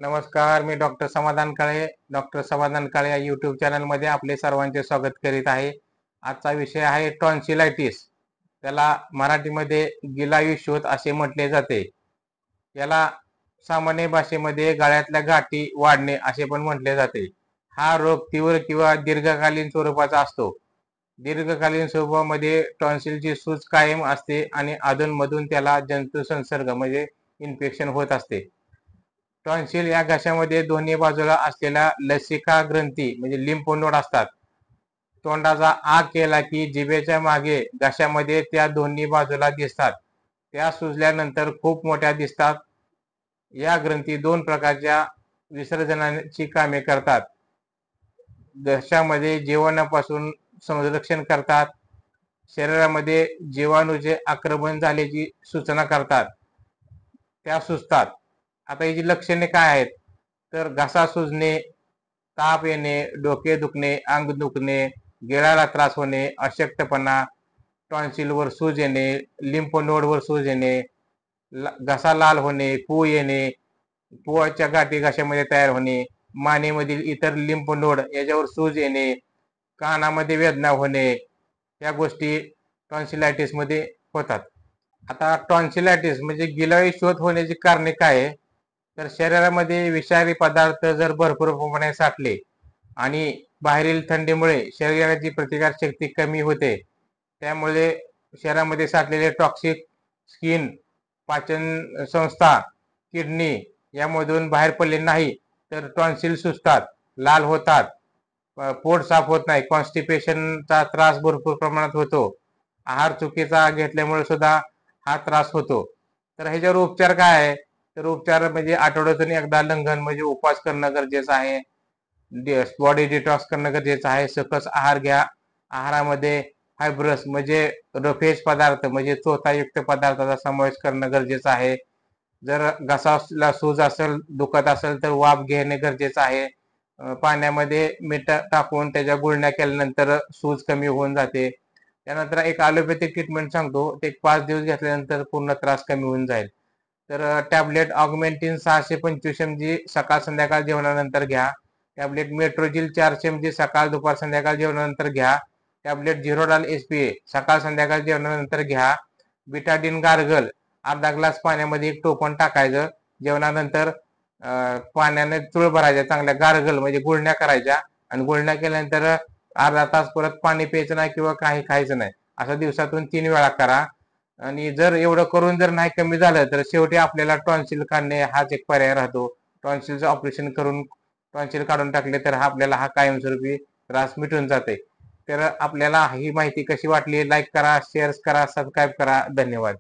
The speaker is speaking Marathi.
नमस्कार, मी डॉक्टर समाधान काळे. डॉक्टर समाधान काळे या यूट्यूब चॅनलमध्ये आपले सर्वांचे स्वागत करीत आहे. आजचा विषय आहे टॉन्सिलायटिस. त्याला मराठीमध्ये गिलावी शोथ असे म्हटले जाते. याला सामान्य भाषेमध्ये गळ्यातल्या गाठी वाढणे असे पण म्हटले जाते. हा रोग तीव्र किंवा दीर्घकालीन स्वरूपाचा असतो. दीर्घकालीन स्वरूपामध्ये टॉन्सिलची सूज कायम असते आणि अधूनमधून त्याला जंतू संसर्ग म्हणजे इन्फेक्शन होत असते. टॉन्सिल या घशामध्ये दोन्ही बाजूला असलेल्या लसिका ग्रंथी म्हणजे लिम्फ नोड असतात. तोंडाचा आ केला की जिभेच्या मागे घशामध्ये त्या दोन्ही बाजूला दिसतात. त्या सुजल्यानंतर खूप मोठ्या दिसतात. या ग्रंथी दोन प्रकारच्या विसर्जनाची कामे करतात. घशामध्ये जीवाणूपासून संरक्षण करतात. शरीरामध्ये जीवाणूचे आक्रमण झाल्याची सूचना करतात. त्या सुजतात. आता याची लक्षणे काय आहेत तर घसा सुजणे, ताप येणे, डोके दुखणे, अंग दुखणे, गिळाला त्रास होणे, अशक्तपणा, टॉन्सिलवर सूज येणे, लिम्फ नोडवर सूज येणे, घसा लाल होणे, पू येणे, पुवाच्या गाठी घशामध्ये तयार होणे, मानेमधील इतर लिम्फ नोड याच्यावर सूज येणे, कानामध्ये वेदना होणे, या गोष्टी टॉन्सिलायटिस मध्ये होतात. आता टॉन्सिलायटिस म्हणजे गिलावी शोथ होण्याची कारणे काय आहे तर शरीरामध्ये विषारी पदार्थ जर भरपूर प्रमाणात साठले आणि बाहेरील थंडीमुळे शरीराची प्रतिकारशक्ती कमी होते, त्यामुळे शरीरामध्ये साठलेले टॉक्सिक स्किन, पाचन संस्था, किडनी यामधून बाहेर पडले नाही तर टॉन्सिल सुजतात, लाल होतात, पोट साफ होत नाही, कॉन्स्टिपेशनचा त्रास भरपूर प्रमाणात होतो, आहार चुकीचा घेतल्यामुळे सुद्धा हा त्रास होतो. तर ह्याच्यावर उपचार काय आहे तर उपचार म्हणजे आठवड्यातून एकदा लंघन म्हणजे उपवास करणं गरजेचं आहे. बॉडी डिटॉक्स करणं गरजेचं आहे. सकस आहार घ्या. आहारामध्ये फायब्रस म्हणजे रफेज पदार्थ म्हणजे चोथायुक्त पदार्थाचा समावेश करणं गरजेचं आहे. जर घसाला सूज असेल, दुखत असेल तर वाफ घेणे गरजेचं आहे. पाण्यामध्ये मीठ टाकून त्याच्या गुळण्या केल्यानंतर सूज कमी होऊन जाते. त्यानंतर एक ॲलोपॅथिक ट्रीटमेंट सांगतो, ते 5 दिवस घेतल्यानंतर पूर्ण त्रास कमी होऊन जाईल. तर टॅबलेट ऑगमेंटिन 625 mg सकाळ संध्याकाळ जेवणानंतर घ्या. टॅबलेट मेट्रोजिल 400 mg सकाळ दुपार संध्याकाळ जेवणानंतर घ्या. टॅबलेट झिरोडाल SPA सकाळ संध्याकाळ जेवणानंतर घ्या. बिटाडीन गार्गल अर्धा ग्लास पाण्यामध्ये एक टोपण टाकायचं. जेवणानंतर पाण्याने चूळ भरायच्या, चांगल्या गार्गल म्हणजे गुळण्या करायच्या आणि गुळण्या केल्यानंतर अर्धा तास परत पाणी प्यायचं नाही किंवा काही खायचं नाही. असं दिवसातून 3 वेळा करा. आणि जर एवढं करून जर नाही कमी झालं तर शेवटी आपल्याला टॉन्सिल काढणे हाच एक पर्याय राहतो. टॉन्सिलचं ऑपरेशन करून टॉन्सिल काढून टाकले तर आपल्याला हा कायमस्वरूपी त्रास मिटून जाते. तर आपल्याला ही माहिती कशी वाटली लाईक करा, शेअर करा, सबस्क्राईब करा. धन्यवाद.